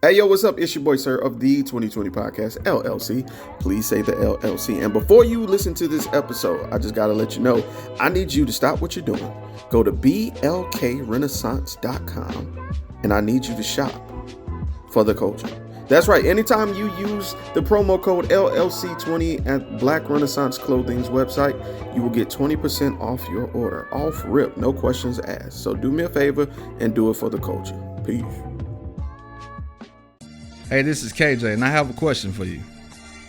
Hey, yo, what's up? It's your boy, Sir, of the 2020 Podcast, LLC. Please say the LLC. And before you listen to this episode, I just got to let you know, I need you to stop what you're doing. Go to blkrenaissance.com, and I need you to shop for the culture. That's right. Anytime you use the promo code LLC20 at Black Renaissance Clothing's website, you will get 20% off your order. Off rip, no questions asked. So do me a favor and do it for the culture. Peace. Hey, this is KJ, and I have a question for you.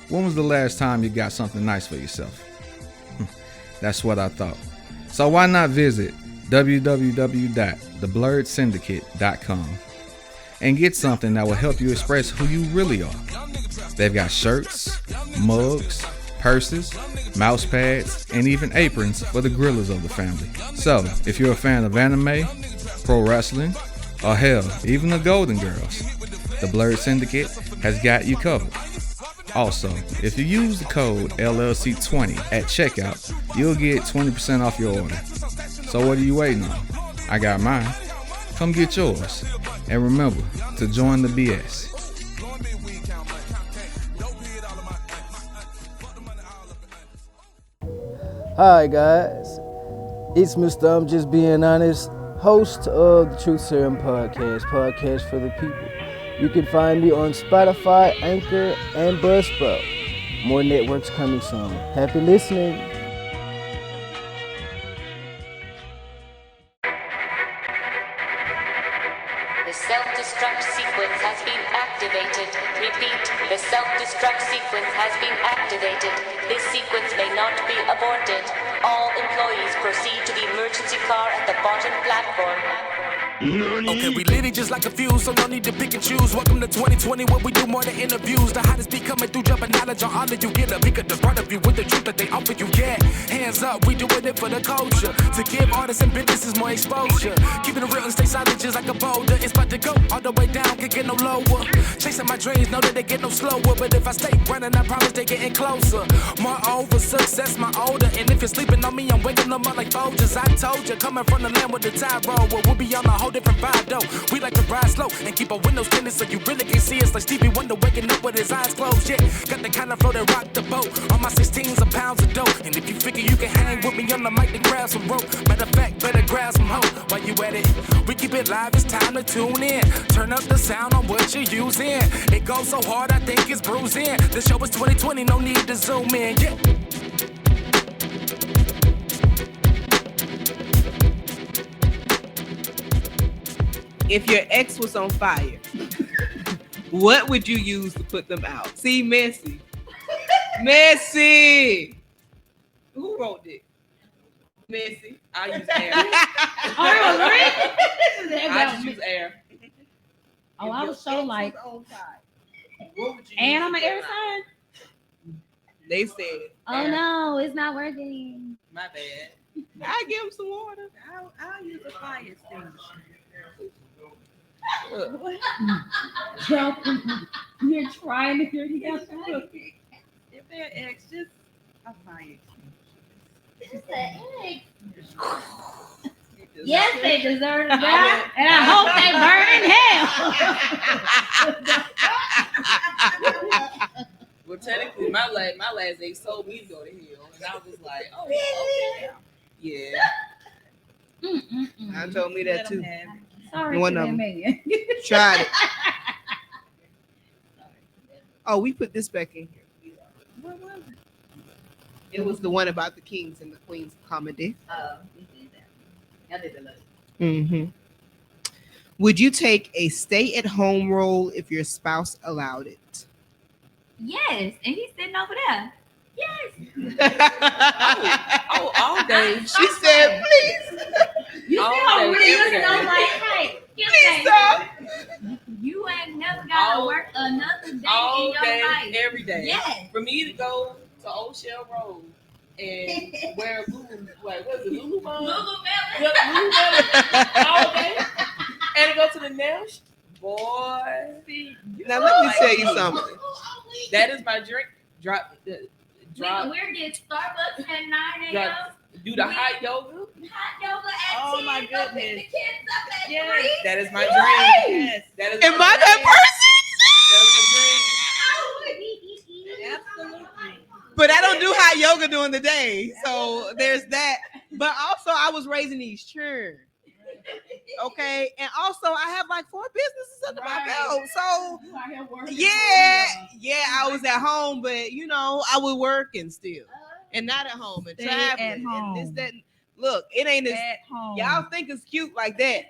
When was the last time you got something nice for yourself? That's what I thought. So why not visit www.theblurredsyndicate.com and get something that will help you express who you really are. They've got shirts, mugs, purses, mouse pads, and even aprons for the grillers of the family. So, if you're a fan of anime, pro wrestling, or hell, even the Golden Girls, the Blurred Syndicate has got you covered. Also, if you use the code LLC20 at checkout, you'll get 20% off your order. So what are you waiting on? I got mine. Come get yours. And remember to join the BS. Hi guys, it's Mr. I'm Just Being Honest, host of the Truth Serum podcast for the people. You can find me on Spotify, Anchor, and Buzzsprout. More networks coming soon. Happy listening. The self-destruct sequence has been activated. Repeat, the self-destruct sequence has been activated. This sequence may not be aborted. All employees proceed to the emergency car at the bottom platform. Okay, we lit it just like a fuse, so no need to pick and choose. Welcome to 2020, where we do more than interviews. The hottest be coming through, dropping knowledge on all of you. Get a peek at the front of you with the truth that they offer you. Yeah, hands up, we doing it for the culture. To give artists and businesses more exposure. Keeping it real and stay solid just like a boulder. It's about to go all the way down, can't get no lower. Chasing my dreams, know that they get no slower. But if I stay running, I promise they getting closer. Moreover, success my older. And if you're sleeping on me, I'm waking them up like Folgers. I told you, coming from the land with the tide roll. Well, we'll be on a whole different vibe though. We like to ride slow and keep our windows tinted so you really can see us like Stevie Wonder waking up with his eyes closed. Yeah, got the kind of flow that rock the boat. On my 16s of pounds of dope. And if you figure you can hang with me on the mic, then grab some rope. Matter of fact, better grab some hope. While you at it, we keep it live, it's time to tune in. Turn up the sound on what you're using. It goes so hard, I think it's bruising. The show is 2020, no need to zoom in. Yeah. If your ex was on fire, what would you use to put them out? See, Messy. Messy. Who wrote it? Messy. I'll use air. I'll use air. Oh, I was so like, and I'm an air sign. They said. Oh no, it's not working. My bad. I give them some water. I'll use a fire extinguisher. You're trying to hear the outside. If they're ex, just a fire extinguisher. Just an egg. Yes, they deserve to die, and I hope they burn in hell. Well, technically, my last ex told me to go to hell, and I was like, oh, okay. Yeah. I told me that too. Sorry, one of them tried it. Oh, we put this back in here. What was it? It was the one about the kings and the queens comedy. We did that. I did the list. Mm-hmm. Would you take a stay-at-home role if your spouse allowed it? Yes, and he's sitting over there. Yes. All day. She said, please. You see how really looking? I'm like, hey, please stop. You ain't never got to work another day all in your day, life. every day. Yes. For me to go to Old Shell Road and wear Lulu, what is it, Lululemon? Lululemon all day, and to go to the nail boy. See, now let me tell you something. That is my drink. Drop. We're getting Starbucks at 9 a.m. Do the hot yoga. Hot yoga at 10. Oh my Go pick goodness. the kids up at Yes, 3. that is my dream. Yes, that is. Am I that person? hot yoga during the day. So there's that. But also, I was raising these children. Okay, and also I have like 4 businesses under my belt. So I was at home, but I was working still, and not at home and traveling and this that. Look, it ain't as y'all think it's cute like that.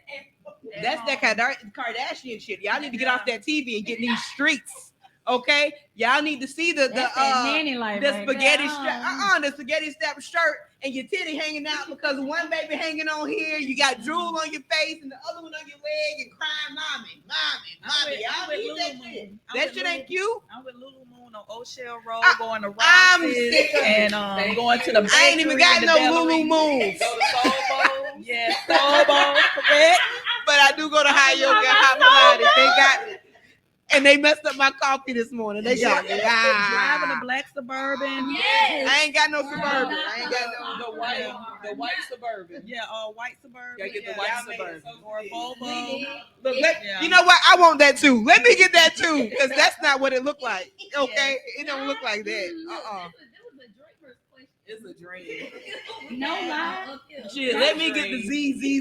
That's that Kardashian shit. Y'all need to get off that TV and get in these streets. Okay, y'all need to see the spaghetti strap, the spaghetti strap shirt and your titty hanging out because one baby hanging on here, you got drool on your face and the other one on your leg and crying, mommy. Y'all need that shit. That shit ain't cute. I'm with Lulu Moon on O'Shell Road, going to Roundtable and going to the bakery. I ain't even got no Lulu Moons. Go to Soul Bowl. Yeah, Soul Bowl, correct. But I do go to High Yoga and Hot Pilates. They got me. And they messed up my coffee this morning. They got me. Driving a black Suburban. Yes. I ain't got no Suburban. I ain't got no the white Suburban. Yeah, white Suburban. Gotta get the white Suburban. Or a Volvo. Look, you know what? I want that too. Let me get that too, because that's not what it looked like. Okay, it don't look like that. It's a dream. No lie. Shit, let me get the Z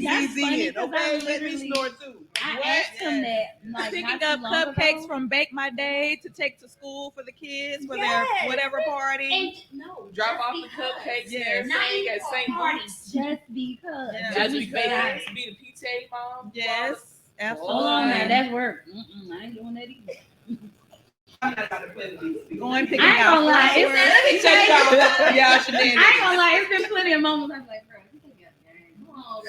in. Okay, let me snore too. I asked him that. Like, picking up cupcakes from Bake My Day to take to school for the kids for their whatever party. Drop off the cupcakes there. Saying at St. Mark's. Just because. That's what you be the PTA mom. Yes, absolutely. Hold on, now that's work. I ain't doing that either. Going picking I ain't gonna lie. It's been plenty of moments. I'm like, bro, you come on,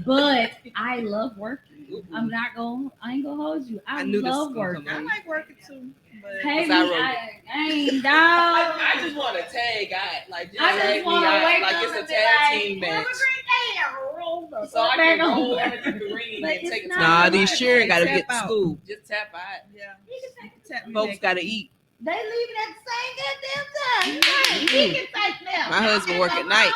but I love working. I ain't gonna hold you. I love working. I like working too. Hey, I ain't dog. I just want to tag out, like just I just want to wake like up it's a and tag be team like, match. So I can roll and the green and take it to Nah, these children gotta get to school. Just tap out. Yeah. Folks gotta eat. They leaving at the same goddamn time. He can take them. My husband work at night.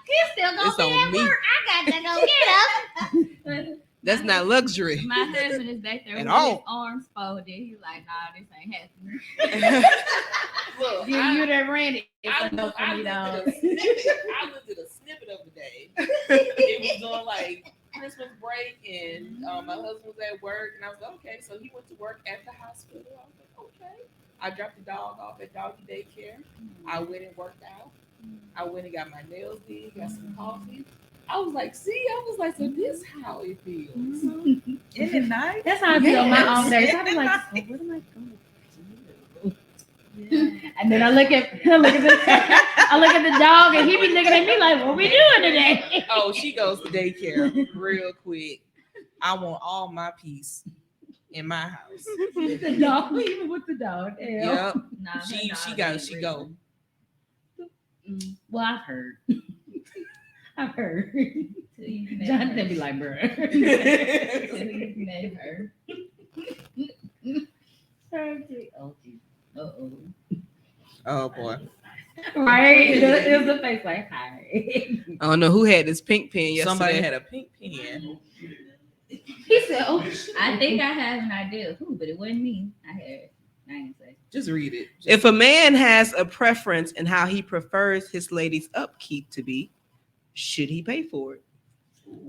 He's still gonna It's be on at me. work. I got to go get up. That's not luxury. My husband is back there with all. his arms folded. He's like, nah, this ain't happening. Look, you that ran it. I looked at a snippet of the day. It was on like Christmas break, and my husband was at work, and I was like, okay, so he went to work at the hospital. I was like, okay. I dropped the dog off at doggy daycare. I went and worked out. I went and got my nails did, got some coffee. I was like, so this how it feels. Isn't it nice? That's how I feel on my off days. I be like, so what am I going to do? Yeah. And then I look at the dog, and he be looking at me like, what we doing today? Oh, she goes to daycare real quick. I want all my peace in my house. With the dog, even with the dog. Yep. Nah, she go. Well, I've heard. Jonathan be like, bro. Oh boy. Right? It was a face like, hi. I don't know who had this pink pen yesterday. Somebody had a pink pen. He said, oh, I think I have an idea of who, but it wasn't me. I ain't say. Just read it. If a man has a preference in how he prefers his lady's upkeep to be, should he pay for it?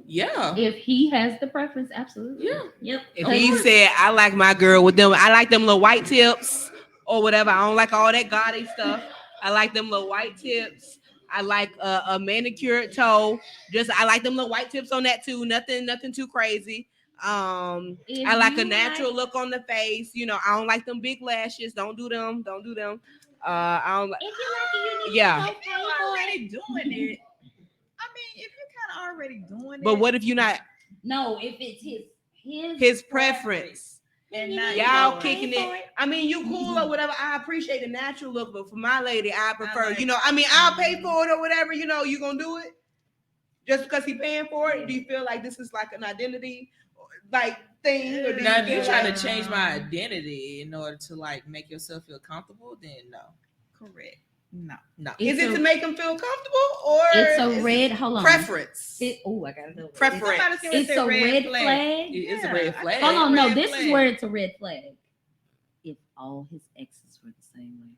Yeah. If he has the preference, absolutely. Yeah. Yep. If he said, I like my girl with them, I like them little white tips or whatever. I don't like all that gaudy stuff. I like them little white tips. I like a manicured toe. I like them little white tips on that too. Nothing too crazy. I like a natural look on the face. I don't like them big lashes. Don't do them. I don't like. If you like it, you need Yeah. to If you're already doing it, I mean, if you're kind of already doing it. But what if you're not? No, if it's His preference. And not Y'all kicking it. I mean, you cool or whatever. I appreciate the natural look, but for my lady, I prefer, I'll pay for it or whatever, you gonna do it just because he paying for it. Do you feel like this is like an identity thing? Or now, if you're trying to change my identity in order to make yourself feel comfortable, then no. Correct. No. Is it to make him feel comfortable or it's a red? Hold on. Preference. I gotta know. Preference. It's a red flag. It's a red flag. Hold on, no, Red this flag. is where it's a red flag. if all his exes were the same way.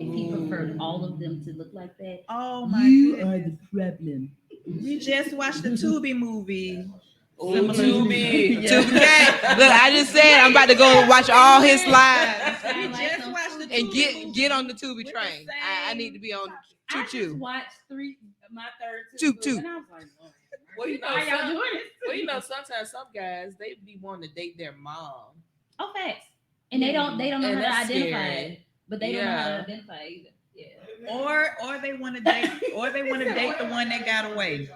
If he preferred all of them to look like that, Oh my you goodness. are the problem. We just watched the Tubi movie. Ooh, Tubi. Tubi cat. Look, I just said I'm about to go watch all his lives We just watched the and Tubi get on movie the Tubi with the train. I need to be on I just choo. watched my third Choo, Tubi, choo. and I was like, Lord, Well, you know, why y'all doing this? well, you know, sometimes some guys they be wanting to date their mom. Oh, facts. And they don't know And how to that's identify scary. it, but they don't know how to Yeah. identify it either. Yeah. or they want to date the one that got away.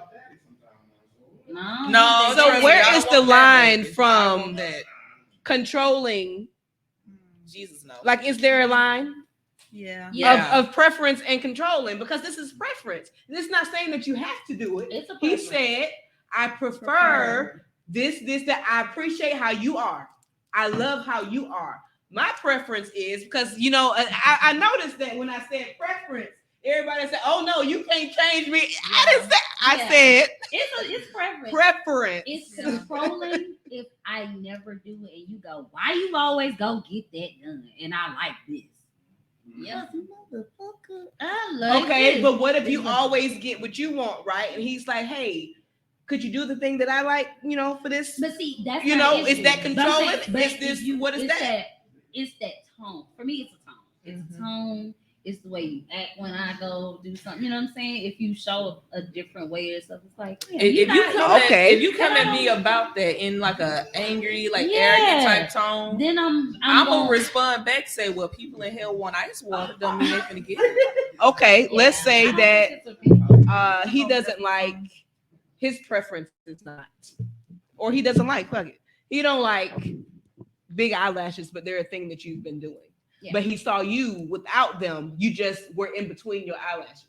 No, So trust me, where I don't is the want that, line baby. I don't from want that? controlling? Jesus knows. Like, is there a line Yeah. Yeah. of preference and controlling? Because this is preference. This is not saying that you have to do it. It's a He preference. said, I prefer this, that. I appreciate how you are. I love how you are. My preference is because, you know, I noticed that when I said preference, everybody said, oh, no, you can't change me. I didn't say, I Yeah. said It's preference. preference. It's controlling if I never do it and you go, why you always go get that done? And I like this. Yes, motherfucker. I like Okay, this. but what if you always get what you want, right? And he's like, hey, could you do the thing that I like, you know, for this? But see, that's You not know, the is issue. that But I'm controlling? saying- but Is this, if you- what is it's that? It's that tone. For me, it's a tone. It's a tone. It's the way you act when I go do something. You know what I'm saying? If you show a different way or stuff, it's like, yeah, If you come okay. if you come at me about that in like a angry, like Yeah. arrogant type tone, then I'm I'm gonna gonna respond back, say, well, people in hell want ice water, don't mean they finna get it. Okay, let's Yeah. say I don't that think it's a- he doesn't like, his preference is not, or he doesn't like, fuck it, he don't like big eyelashes, but they're a thing that you've been doing. Yeah. But he saw you without them, you just were in between your eyelashes.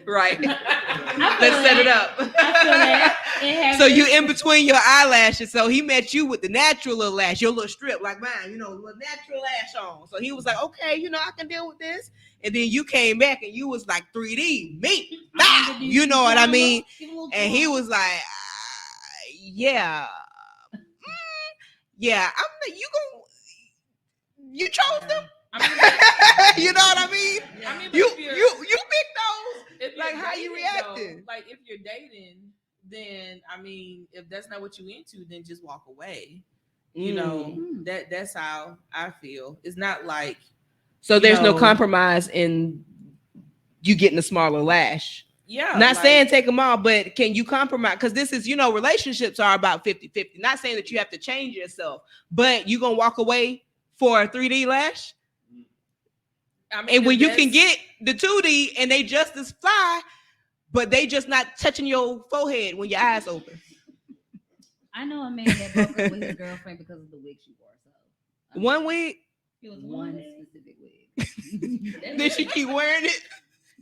Right. Let's set it up. I feel that. It happens. So you in between your eyelashes. So he met you with the natural little lash, your little strip like mine, you know, little natural lash on. So he was like, okay, you know, I can deal with this. And then you came back and you was like 3D, me, you know what I mean? And he was like, yeah, yeah, I'm you gonna, you chose them. I mean, You know what I mean? I mean, but You if you're- picked those. if you're Like, how you dating, reacting? though, like if you're dating, then I mean, if that's not what you into, then just walk away. You know, that's how I feel. It's not like So there's no know, compromise in you getting a smaller lash. yeah. Not like, saying take them all, but can you compromise? Because this is, you know, relationships are about 50-50. Not saying that you have to change yourself, but you gonna walk away for a 3D lash? I mean, And when you that's- can get the 2D and they just as fly, but they just not touching your forehead when your eyes open. I know a man that broke up with his girlfriend because of the wig she wore. So One wig? it was one specific wig. Did she keep wearing it?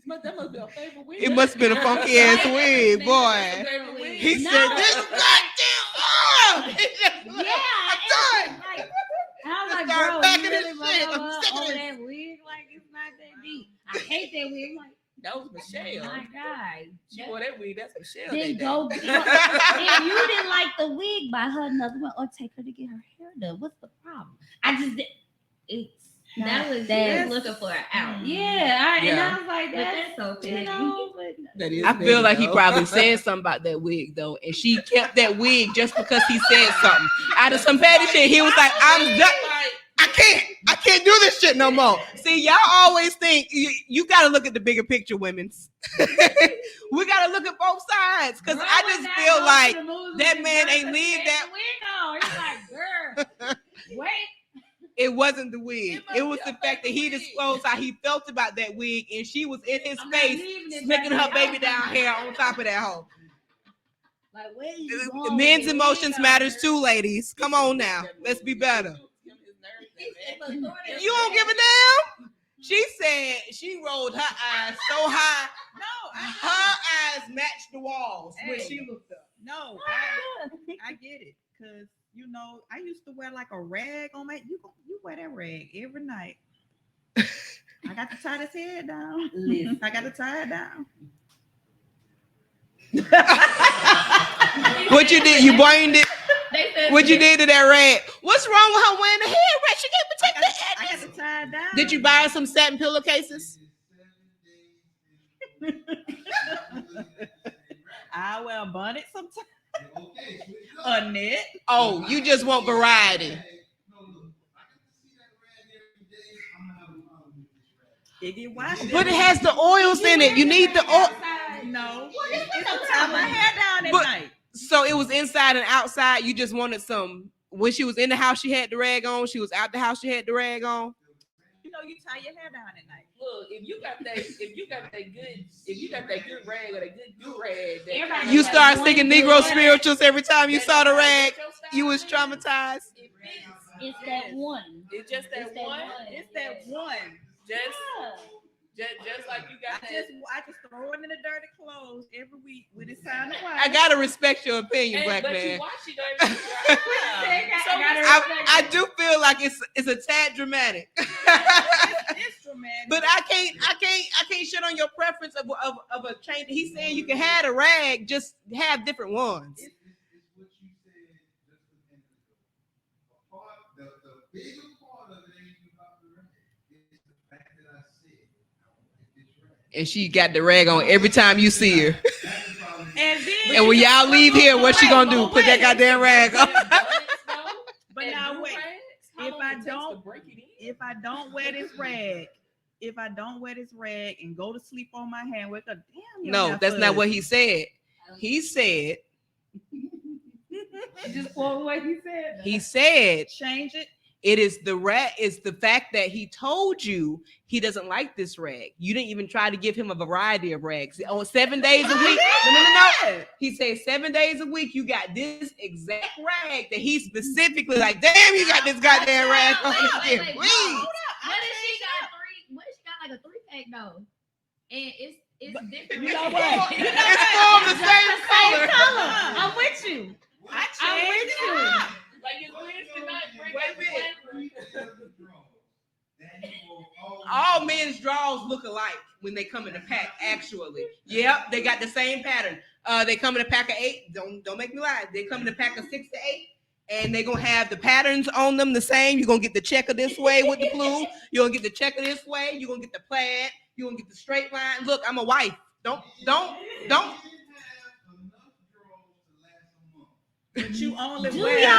But that must be a favorite wig. It must have been a funky ass wig, boy. Favorite wig. He No. said, "This is goddamn." Yeah, I'm done. like, I was like, Start bro, packing you this really shit. broke I'm up sick of over this. that wig? Like, it's not that deep. I hate that wig. I'm like, That was Michelle. my God. She wore that wig. That's Michelle. Then that go, day. if you didn't like the wig, buy her another one or take her to get her hair done. What's the problem? I just did. It's That was that's looking for an out. yeah. And Yeah. I was like, But that's that's so you petty. know, but That is I feel like he though. probably said something about that wig though, and she kept that wig just because he said something. Out of some petty shit, he was like, "I'm done. I can't do this shit no more." See, y'all always think you got to look at the bigger picture, women's. We got to look at both sides because I just feel like that man ain't leave that. wig on. He's like, girl, wait. It wasn't the wig. must It was be the a fact that he favorite wig. disclosed how he felt about that wig, and she was in his I'm not face, leaving it slicking back her there. baby down hair on top of that hoe. Like, where you going Men's with emotions wig matters on? too, ladies. Come on now, let's be better. You don't give a damn. She said she rolled her eyes so high, No, her eyes matched the walls when she looked up. no, I get it. Cause you know, I used to wear like a rag on my you wear that rag every night. I got to tie this head down. Listen. I got to tie it down. What you did? You brained it. They said What you did to that rag? What's wrong with her wearing the head wrap? She can't protect the I edges. got to tie it down. Did you buy her some satin pillowcases? I wear a bonnet sometimes. A net. Oh, you just want variety. It get washed. But it has the oils in it. You need the oil. No. It's tie my hair down at night. So it was inside and outside. You just wanted some. When she was in the house, she had the rag on. She was out the house, she had the rag on. You know, you tie your hair down at night. Look, if you got that good rag or that good rag, You start singing Negro spirituals every time you saw the rag. You was traumatized. It's that one. It's just that one. It's that one. Just like you got I just throw it in the dirty clothes every week when it's time to wash. I gotta respect your opinion, black but man. you watch it every I do feel like it's a tad dramatic. It's dramatic. But I can't shit on your preference of a change. He's saying you can have a rag, just have different ones. It's what you said just a minute ago. The bigger part of it ain't about the rag. It's the fact that I said I don't like this rag. And she got the rag on every time you see her. And when y'all leave here, what she gonna do? Put that goddamn rag on. But now wait. If I don't wear this rag and go to sleep on my hand, wake up, damn. No, that's not what he said. He said. Just quote what he said. He said, change it. It is the rag. It's the fact that he told you he doesn't like this rag. You didn't even try to give him a variety of rags. On 7 days a week. No. He said 7 days a week. You got this exact rag that he specifically like. Damn, you got this goddamn rag on. What if she got like a 3-pack though? And it's different. You know what? It's all the same color. I'm with you. I'm with you. Like your friends cannot bring All men's draws look alike when they come in a pack. Actually, yep, they got the same pattern. They come in a pack of 8. Don't make me lie. They come in a pack of 6 to 8, and they're gonna have the patterns on them the same. You're gonna get the checker this way with the blue. You're gonna get the checker this way. You're gonna get the plaid. You're gonna get the straight line. Look, I'm a wife. Don't. But you only wear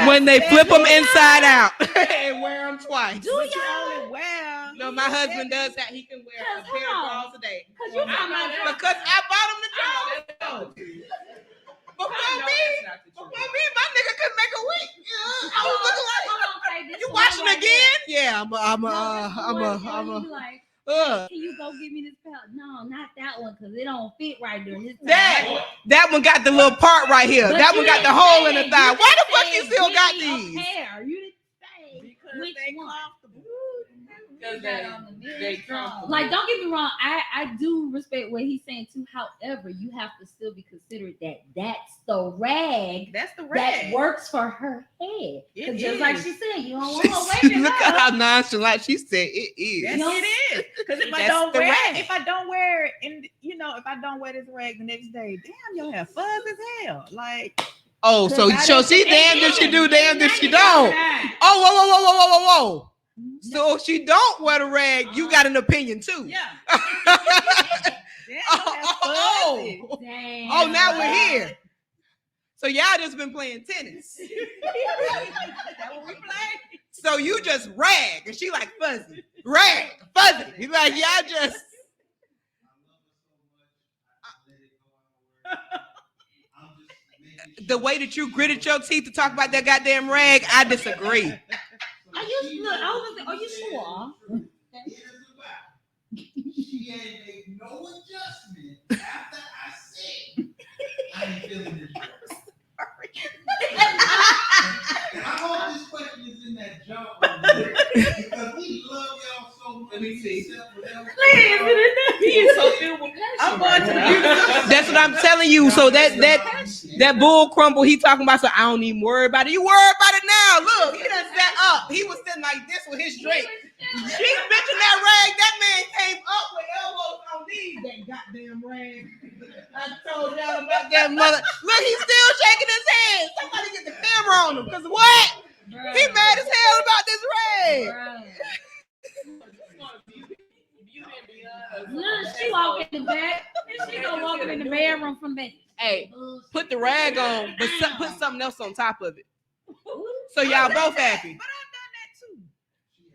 when they flip them inside out and wear them twice. You only wear. No, my husband does that. He can wear a pair of drawers a day. Because I bought him the drawers. Before me, my nigga couldn't make a week. I was looking like, you watching again? Yeah, Can you go give me this belt? No, not that one, because it don't fit right during this time. That one got the little part right here. But that one got the hole in the thigh. Why the fuck you still got You these? didn't say Because which they one. comfortable. They Like, don't get me wrong, I do respect what he's saying too. However, you have to still be considerate that that's the rag that works for her head. Because just like she said, you don't want her waking Look up. at how nonchalant she said it is. Yes, it is. Because if I don't wear it, and if I don't wear this rag the next day, damn, your hair fuzz as hell. Like, oh, so she damned if she do, damned if she don't. Oh, whoa. So if she don't wear the rag, you got an opinion too. Yeah. Oh, now we're here. So y'all just been playing tennis. That's what we play. So you just rag, and she like fuzzy. Rag, fuzzy. He's like, y'all just. The way that you gritted your teeth to talk about that goddamn rag, I disagree. Are you sure? She ain't made no adjustment after I said I ain't feeling this. And I hope this question is in that jump because we love y'all so much. Let me see. He is so filled with passion. I'm going to the That's what I'm telling you. So that bull crumble he talking about, so I don't even worry about it. You worry about it now. Look, he done sat up. He was sitting like this with his drink. She's bitching that rag. That man came up with elbows on knees. That goddamn rag. I told y'all about that mother. Look, he's still shaking his head. Somebody get the camera on on him because what? He mad as hell about this rag. Look, she walk in the back. She gonna walk in the bedroom from back. Hey, put the rag on, but put something else on top of it. So y'all both happy. But I've done that too.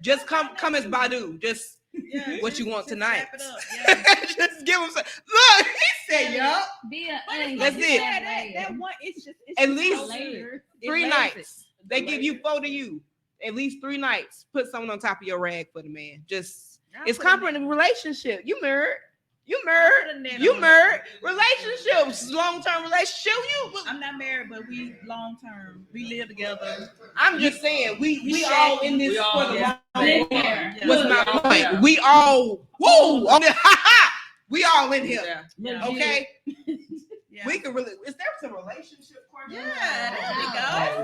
Just come as Badu. Just what you want tonight. Just give him some. Look, he said, "Yup." That's it. That one, it's just at least 3 nights. They give you 4 to you. At least 3 nights. Put someone on top of your rag for the man. Just it's comfort in a relationship. You married. You married. Relationships, long-term relationship. I'm not married, but we long-term. We live together. I'm just saying, we all in this for the long haul. What's my point? Yeah. We all we all in here. Yeah. Okay. Yeah. We can really. Is there some relationship questions? Yeah. There we go.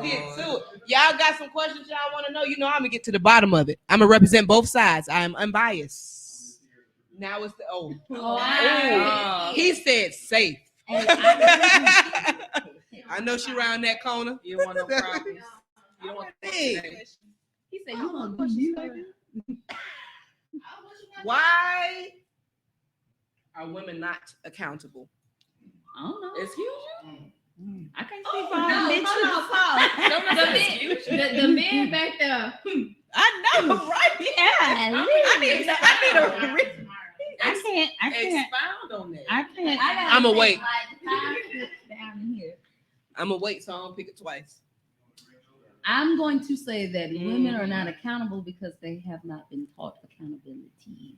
Let's get to it. Y'all got some questions y'all want to know? You know, I'm gonna get to the bottom of it. I'm gonna represent both sides. I am unbiased. Now it's the he said safe. I know she around that corner. You don't want no problems. You don't want he said you want to Why are women not accountable? I don't know. Excuse you? I can't speak for all the men back there. I know, right? Yeah. I need a I can't expound on that. I can't. I'm gonna wait. Down here. I'm gonna wait, so I don't pick it twice. I'm going to say that women are not accountable because they have not been taught accountability.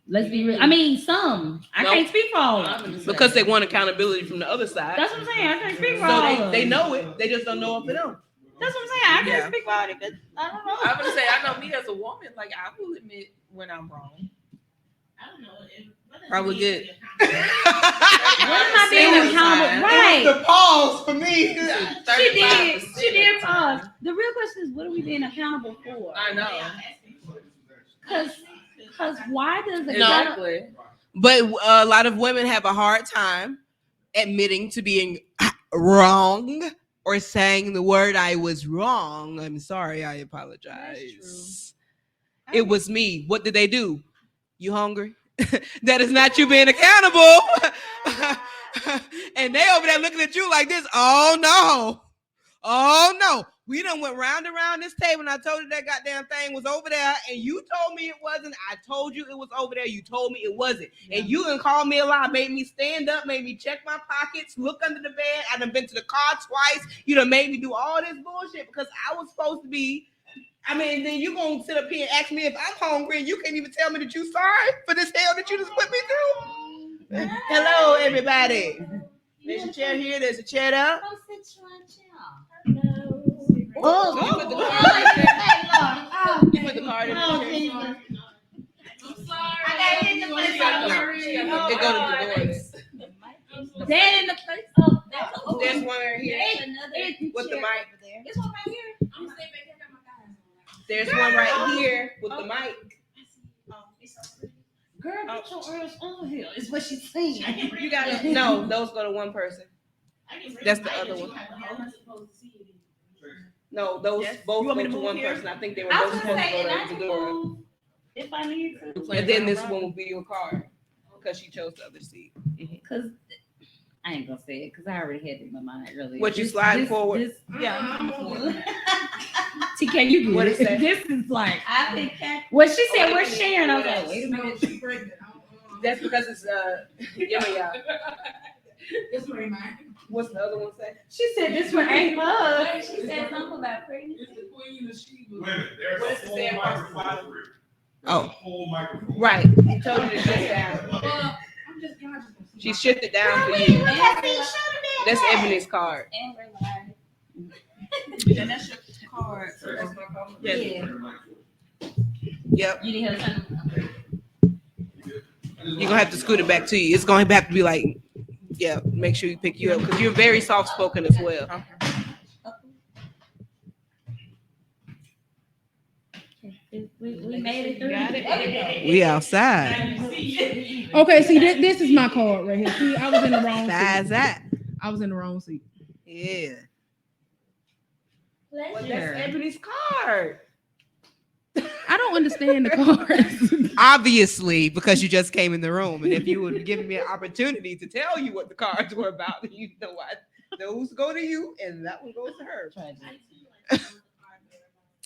Let's be real. I mean, some. I can't speak for all of them. Because they want accountability from the other side. That's what I'm saying. I can't speak for all of them. They know it. They just don't know it for them. That's what I'm saying. I can't speak for all of it. I don't know. I'm gonna say I know me as a woman. Like I will admit when I'm wrong. I don't know. Probably good. What am I being accountable? Right. The pause for me. She did pause. The real question is, what are we being accountable for? I know. Because why does it? Exactly. But a lot of women have a hard time admitting to being wrong or saying the word "I was wrong." I'm sorry. I apologize. It was me. What did they do? You hungry? That is not you being accountable. And they over there looking at you like this. Oh no. We done went round and round this table and I told you that goddamn thing was over there and you told me it wasn't. I told you it was over there. You told me it wasn't. Yeah. And you done called me a lie, made me stand up, made me check my pockets, look under the bed. I done been to the car twice. You done made me do all this bullshit because I was supposed to be. I mean, then you gonna sit up here and ask me if I'm hungry and you can't even tell me that you sorry for this hell that you just put me through. Hello, everybody. There's a chair here. There's a chair there. Oh, you put the card in there. You put the card in there. I'm sorry. I got hit in the place. It go to Dolores. Dead in the place. Oh, there's one right here with the mic. This one right here. I'm gonna stay back here. There's one right here with the mic. Girl, get your ass over here. Is what she's saying. You got no. Those go to one person. That's the other one. No, those both go to one person. I think they were both supposed to go to the door. If I need to. And then this one will be your card because she chose the other seat. Because I ain't gonna say it because I already had it in my mind earlier. What you sliding forward? Yeah. TK, you get what it. Is that? This is like I think that. Well, she said we're sharing. I was like, wait a minute. That's because it's yeah. This one ain't mine. What's the other one say? She said this one ain't mine. She said something about pregnancy. Wait a minute, there's a whole microphone. Oh, whole microphone. Right. He told you to sit down. She shifted down for you. That's Ebony's card. And that's your card. That's my card. Yeah. Yep. You need her something. You're gonna have to scoot it back to you. It's gonna have to be like, yeah, make sure you pick you up because you're very soft spoken as well. We made it through. Got it. We outside. Okay, see this is my card right here. See, I was in the wrong Besides seat. that, I was in the wrong seat. yeah. Pleasure. Well, that's Ebony's card. I don't understand the cards. Obviously, because you just came in the room, and if you would give me an opportunity to tell you what the cards were about, then you know what. Those go to you, and that one goes to her.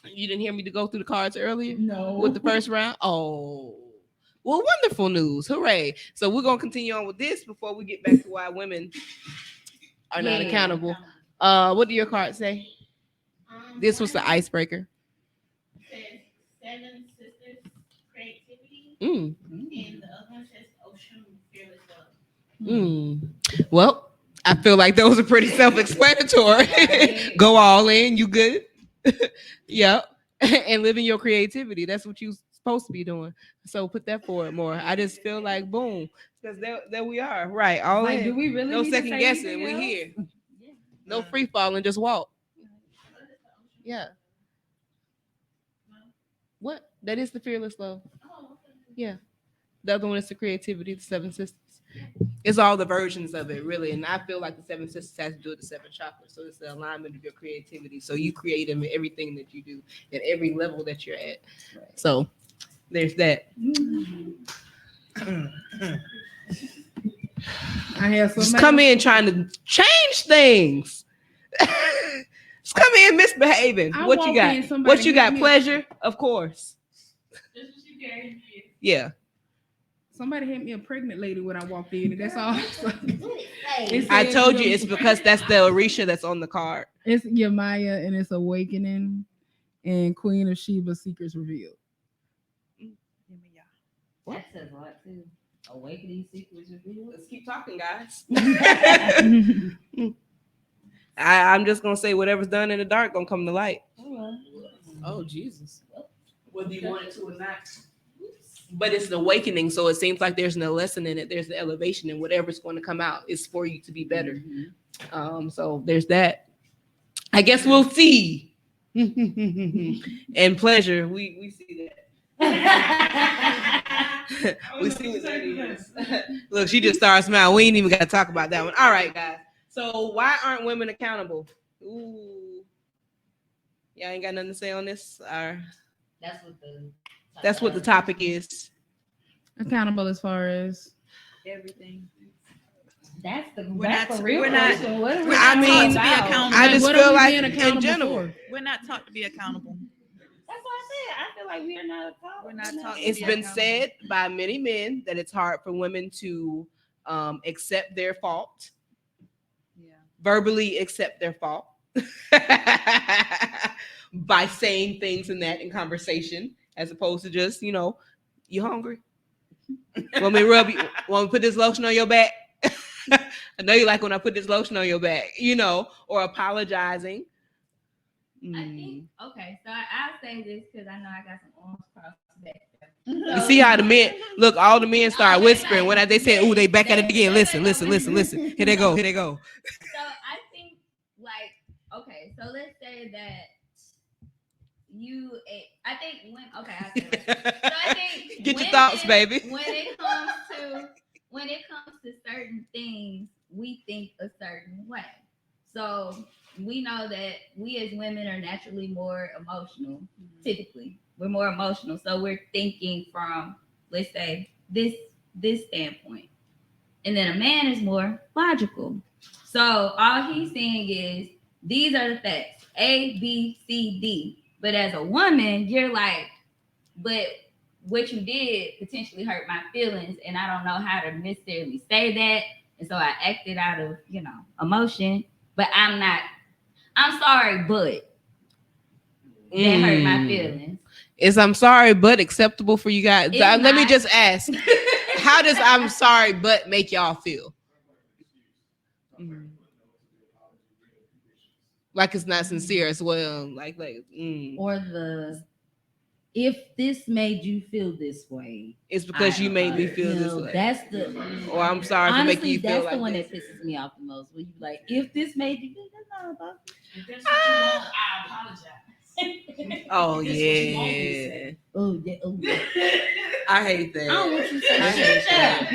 You didn't hear me to go through the cards earlier? No. With the first round? Oh. Well, wonderful news. Hooray. So we're going to continue on with this before we get back to why women are not accountable. What do your cards say? This was the icebreaker. Says 7 sisters creativity, Mm. and the other one says ocean fearless love. Well, I feel like those are pretty self-explanatory. Go all in. You good? Yep. And live in your creativity. That's what you're supposed to be doing. So put that forward more. I just feel like boom, because there we are. Right. All Like, in. do we really no need to second say guessing. We anything here. No free falling. Just walk. Yeah. What? That is the fearless love. Yeah. The other one is the creativity, the 7 sisters. It's all the versions of it, really. And I feel like the 7 sisters has to do with the 7 chakras. So it's the alignment of your creativity. So you create in everything that you do at every level that you're at. Right. So there's that. I have just come in trying to change things. Just come in misbehaving. What you got? What you got? Pleasure, of course. Yeah. Somebody hit me a pregnant lady when I walked in, and that's all. I told you it's because that's the Orisha that's on the card. It's Yamaya, and it's Awakening, and Queen of Sheba Secrets Revealed. That says a lot too. Awakening Secrets Revealed. Let's keep talking, guys. I'm just gonna say whatever's done in the dark gonna come to light. Oh Jesus! Whether you want it to or not. But it's an awakening, so it seems like there's no lesson in it. There's the elevation, and whatever's going to come out is for you to be better. So there's that. I guess we'll see. And pleasure, we see that. We see what that is. Look, she just started smiling. We ain't even got to talk about that one. All right, guys. So why aren't women accountable? Ooh, y'all ain't got nothing to say on this. That's what the topic is. Accountable as far as everything. That's the we're not question. What are we I mean, to be accountable? I just feel like in general, we're not taught to be accountable. That's what I said. I feel like we are not accountable. We're not taught. It's been said by many men that it's hard for women to accept their fault. Yeah. Verbally accept their fault by saying things in conversation. As opposed to just, you hungry? Want me to rub you? Want me to put this lotion on your back? I know you like when I put this lotion on your back, or apologizing. I think, okay, so I'll say this because I know I got some arms crossed back there. You see how the men, look, all the men start whispering when they say, "Ooh, they back at it again." Listen. Here they go. So I think, okay, so let's say that I think get your thoughts, baby. When it comes to certain things, we think a certain way. So we know that we as women are naturally more emotional. Typically, we're more emotional, so we're thinking from, let's say, this standpoint, and then a man is more logical. So all he's saying is these are the facts: A, B, C, D. But as a woman, you're like, but what you did potentially hurt my feelings, and I don't know how to necessarily say that. And so I acted out of, emotion. But I'm sorry, but that hurt my feelings. Is I'm sorry, but acceptable for you guys? Let me just ask, how does I'm sorry, but make y'all feel? Like it's not sincere as well. Or if this made you feel this way, it's because you made me feel this way. That's the. Or I'm sorry for making you feel like that's the one this. that pisses me off the most. When you like, if this made you feel, that's not about you. If that's what you want, I apologize. Oh yeah. Oh yeah. I hate that. I don't want you to say that.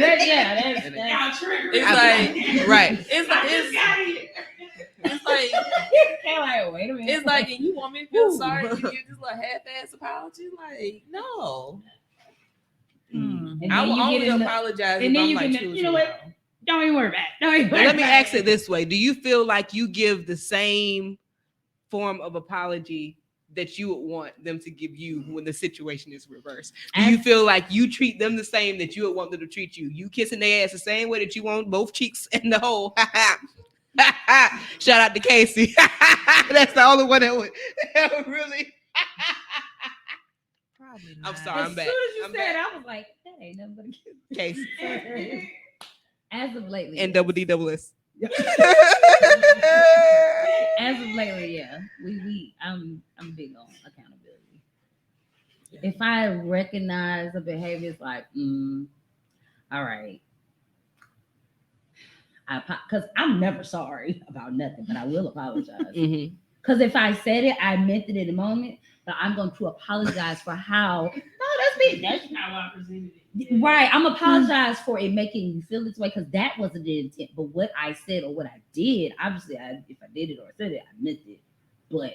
Y'all triggered. It's like right. It's like Like, wait a minute. It's like, and you want me to feel sorry? You give this little half-ass apology? Like, no. I will only apologize if I'm like, you know what? Don't even worry about it. Don't even worry Let me about ask it this way: do you feel like you give the same form of apology that you would want them to give you when the situation is reversed? Do you feel like you treat them the same that you would want them to treat you? You kissing their ass the same way that you want both cheeks and the whole. Shout out to Casey. That's the only one that would really. Probably not. I'm sorry. I'm back. As soon as you said, I was like, that ain't nothing but a Casey. As of lately, and double D double S. As of lately, yeah, I'm big on accountability. Yeah. If I recognize a behavior, it's like, all right, because I'm never sorry about nothing, but I will apologize. Because if I said it, I meant it in the moment, but I'm going to apologize for how. No, that's me. That's how I presented it. Right. I'm apologize for it making you feel this way because that wasn't the intent. But what I said or what I did, obviously, if I did it or said it, I meant it. But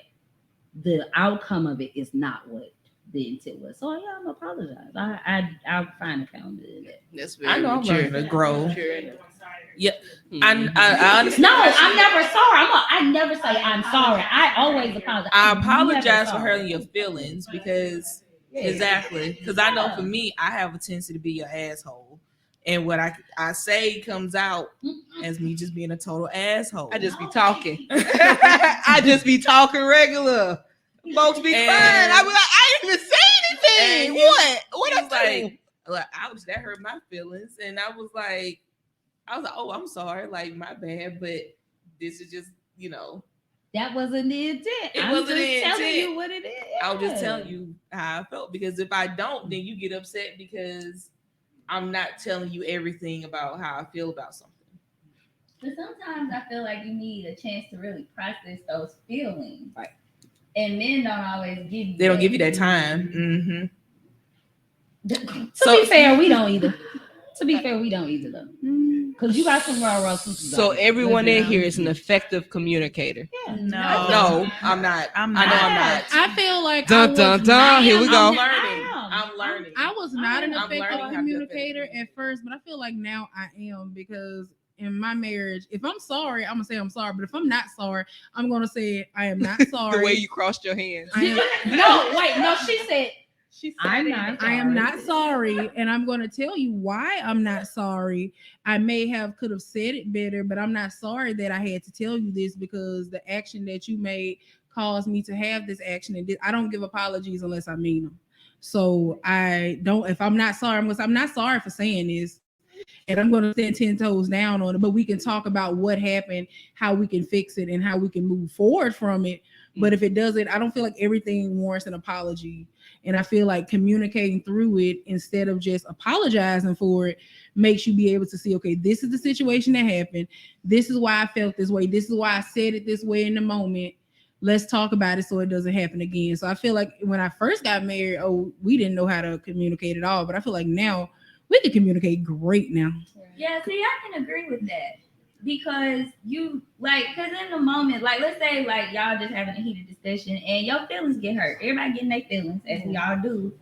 the outcome of it is not what the intent was. So yeah, I'm apologize. I'll find accountability in that. That's very I know I'm learning to grow. Yeah, I understand. No, I'm never sorry. I never say I'm sorry. I always apologize. I apologize for hurting your feelings because exactly because I know for me, I have a tendency to be an asshole, and what I say comes out as me just being a total asshole. I just be talking. I just be talking regular. Folks be crying. I be like, I didn't even say anything. What I like, ouch, that hurt my feelings, and I was like, oh, I'm sorry, like my bad, but this is just, that wasn't the intent. It wasn't the intent. Telling you what it is. I was just telling you how I felt because if I don't, then you get upset because I'm not telling you everything about how I feel about something. But sometimes I feel like you need a chance to really process those feelings, right? And men don't always give you. They don't give you that time. To be fair, we don't either. Though. Because you got some raw sisters. So everyone in here is an effective communicator. Yeah. No, I'm not. I know I'm not. I feel like here we go. I'm learning. I was not an effective communicator at first, but I feel like now I am because in my marriage, if I'm sorry, I'm gonna say I'm sorry. But if I'm not sorry, I'm gonna say I am not sorry. The way you crossed your hands. No, she said. I am not sorry, and I'm going to tell you why I'm not sorry. I could have said it better, but I'm not sorry that I had to tell you this because the action that you made caused me to have this action, and I don't give apologies unless I mean them. So I don't. If I'm not sorry, I'm not sorry for saying this, and I'm going to stand 10 toes down on it. But we can talk about what happened, how we can fix it, and how we can move forward from it. But if it doesn't, I don't feel like everything warrants an apology. And I feel like communicating through it instead of just apologizing for it makes you be able to see, okay, this is the situation that happened. This is why I felt this way. This is why I said it this way in the moment. Let's talk about it so it doesn't happen again. So I feel like when I first got married, we didn't know how to communicate at all. But I feel like now we can communicate great now. Yeah, see, I can agree with that. Because because in the moment, like let's say like y'all just having a heated discussion and your feelings get hurt. Everybody getting their feelings as we all do.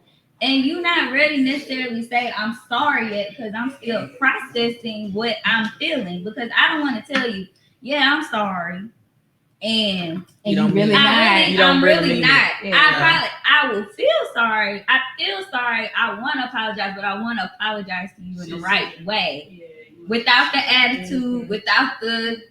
And you not ready necessarily say I'm sorry yet because I'm still processing what I'm feeling. Because I don't want to tell you, yeah, I'm sorry. And you really not. I'm really not. Yeah. I will feel sorry. I feel sorry. I want to apologize, but I want to apologize to you in the right way. Yeah. Without the attitude, without the,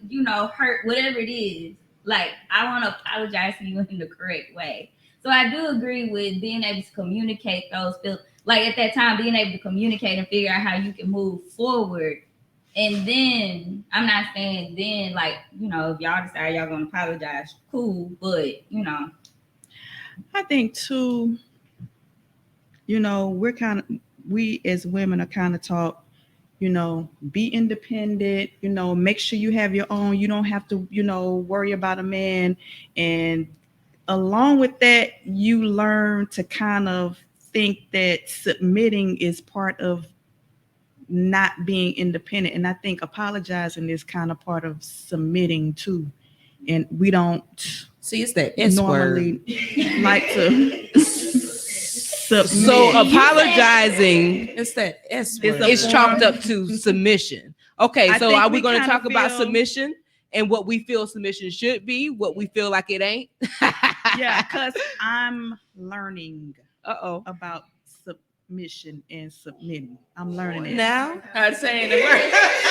hurt, whatever it is. Like, I want to apologize to you in the correct way. So I do agree with being able to communicate those feelings. Like, at that time, being able to communicate and figure out how you can move forward. And then, I'm not saying then, like, if y'all decide y'all going to apologize, cool. But, I think, too, we as women are kind of taught, be independent, make sure you have your own. You don't have to, worry about a man. And along with that, you learn to kind of think that submitting is part of not being independent. And I think apologizing is kind of part of submitting too. And we don't See, it's that S normally word. like to submit. So apologizing, It's that S It's word. a it's chalked up to submission. Okay, I so think are we we going to kinda talk about feel- submission and what we feel submission should be, what we feel like it ain't? Yeah, because I'm learning about submission and submitting. I'm learning it. Now, I'm saying the word.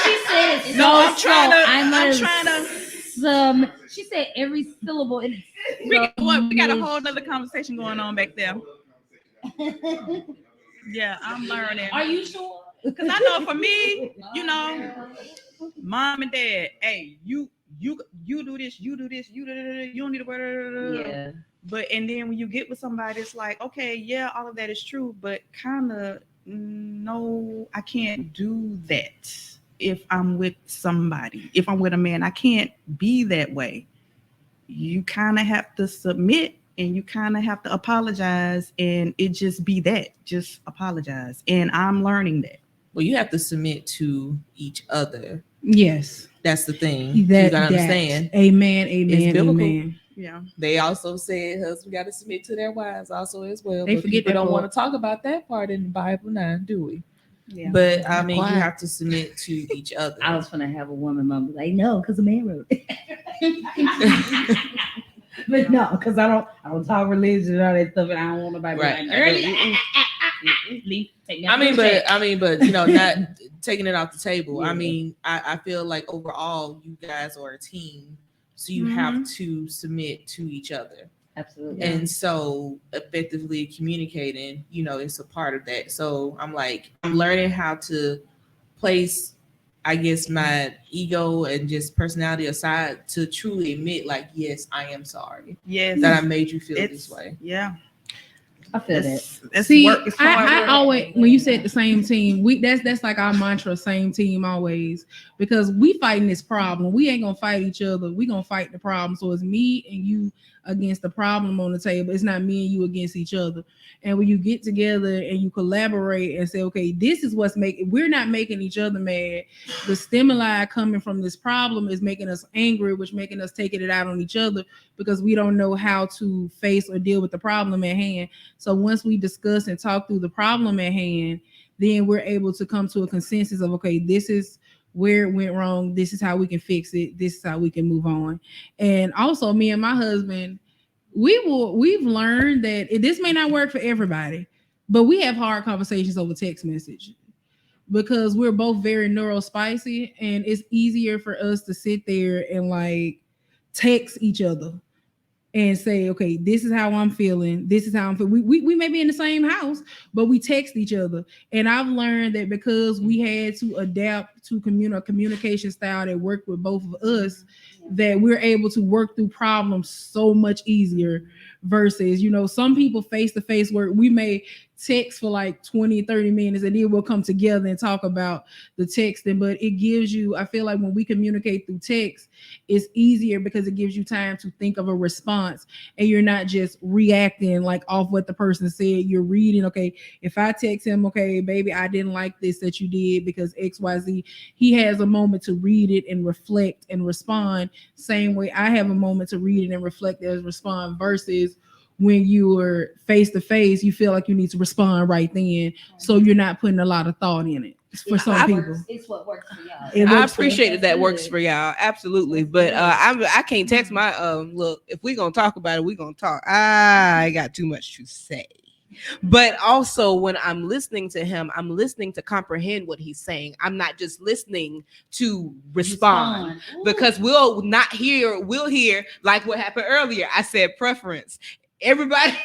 She said it No, so I'm trying slow. to- I'm I'm a trying to- She said every syllable in We got a whole nother conversation going on back there. Yeah, I'm learning. Are you sure? Because I know for me, you know, mom and dad, hey, you do this, you do this, you don't need to worry. Yeah. But and then when you get with somebody, it's like, okay, yeah, all of that is true, but kind of no, I can't do that if I'm with somebody. If I'm with a man, I can't be that way. You kind of have to submit and you kind of have to apologize, and it just be that, just apologize. And I'm learning that. Well, you have to submit to each other. Yes. That's the thing. That, you gotta understand. Amen, It's amen, biblical. amen. Yeah. They also said husbands got to submit to their wives also as well. They but forget people that don't part. want to talk about that part in the Bible now, do we? Yeah. But I Not mean, quite. you have to submit to each other. I was gonna have a woman mom like, no, because a man wrote it. But no, because I don't talk religion and all that stuff, and I don't want nobody to Right. be like, leave, take me out I mean, the chat. but you know, not taking it off the table. Yeah. I mean, I feel like overall, you guys are a team, so you have to submit to each other. Absolutely. And so effectively communicating, you know, it's a part of that. So I'm learning how to place, I guess, my ego and just personality aside to truly admit, like, yes, I am sorry. Yes. That I made you feel this way. Yeah. I feel that. See, work. It's hard I work. always, when you said the same team, that's like our mantra, same team always, because we fighting this problem. We ain't gonna fight each other. We gonna fight the problem. So it's me and you against the problem on the table. It's not me and you against each other. And when you get together and you collaborate and say, okay, this is what's we're not making each other mad. The stimuli coming from this problem is making us angry, which making us taking it out on each other because we don't know how to face or deal with the problem at hand. So once we discuss and talk through the problem at hand, then we're able to come to a consensus of, okay, this is where it went wrong. This is how we can fix it. This is how we can move on. And also me and my husband, we've learned that this may not work for everybody, but we have hard conversations over text message because we're both very neurospicy, and it's easier for us to sit there and like text each other and say, okay, this is how I'm feeling. This is how I'm feeling. We may be in the same house, but we text each other. And I've learned that because we had to adapt to communication style that worked with both of us, that we're able to work through problems so much easier versus, some people face-to-face work. We may text for like 20, 30 minutes and then we'll come together and talk about the texting. But it gives you, I feel like when we communicate through text, it's easier because it gives you time to think of a response and you're not just reacting like off what the person said. You're reading, okay, if I text him, okay, baby, I didn't like this that you did because XYZ, he has a moment to read it and reflect and respond. Same way I have a moment to read it and reflect and respond versus when you are face to face, you feel like you need to respond right then. So you're not putting a lot of thought in it for some people. It's what works for y'all. I appreciate that works for y'all. Absolutely. But I can't text my look, if we're gonna talk about it, we're gonna talk. I got too much to say. But also when I'm listening to him, I'm listening to comprehend what he's saying. I'm not just listening to respond. Because we'll hear like what happened earlier. I said preference. Everybody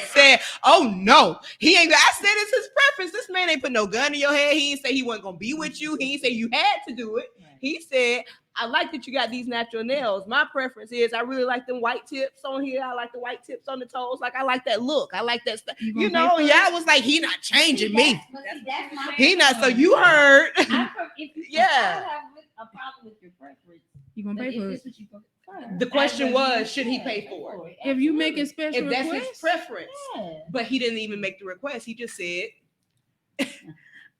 said, oh no, he ain't. I said it's his preference. This man ain't put no gun in your head. He ain't say he wasn't gonna be with you. He ain't say you had to do it. He said, I like that you got these natural nails. My preference is I really like them white tips on here. I like the white tips on the toes. Like I like that look. I like that stuff. Yeah, I was like, he not changing me. He not. So you heard. Yeah. I have a problem with your preference. You gonna pay for it. The question was, should he pay for it? If you make a special if that's request, his preference. But he didn't even make the request. He just said,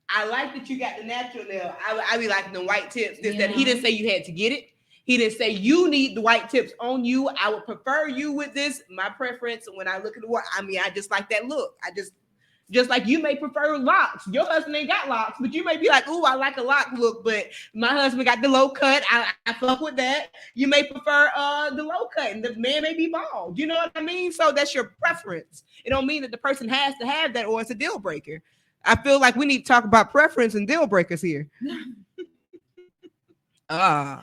I like that you got the natural nail. I be liking the white tips. That he didn't say you had to get it. He didn't say you need the white tips on you. I would prefer you with this. My preference when I look at the world, I mean, I just like that look. Just like you may prefer locks. Your husband ain't got locks, but you may be like, ooh, I like a lock look, but my husband got the low cut. I fuck with that. You may prefer the low cut, and the man may be bald. You know what I mean? So that's your preference. It don't mean that the person has to have that or it's a deal breaker. I feel like we need to talk about preference and deal breakers here. No. I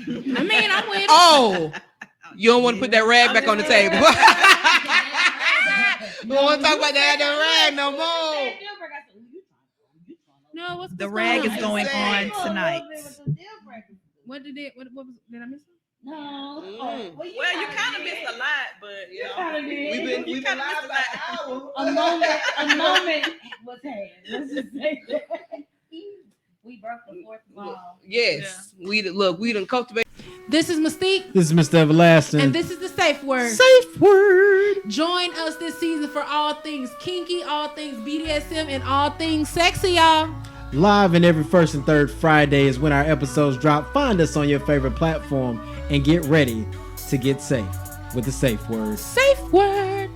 mean, I'm with. Oh, you don't want to put that rag back on the table. We don't want to talk about that rag no more. No, what's The rag is going on tonight. What did it? What was? Did I miss something? No. Well, you kind of missed a lot, but you know, we've been live about an hour. A moment was had. Let's just say that. We broke the fourth wall. Yes, we done cultivate. This is Mystique. This is Mr. Everlasting. And this is the Safe Word. Safe Word. Join us this season for all things kinky, all things BDSM, and all things sexy, y'all. Live and every first and third Friday is when our episodes drop. Find us on your favorite platform and get ready to get safe with the Safe Word. Safe Word.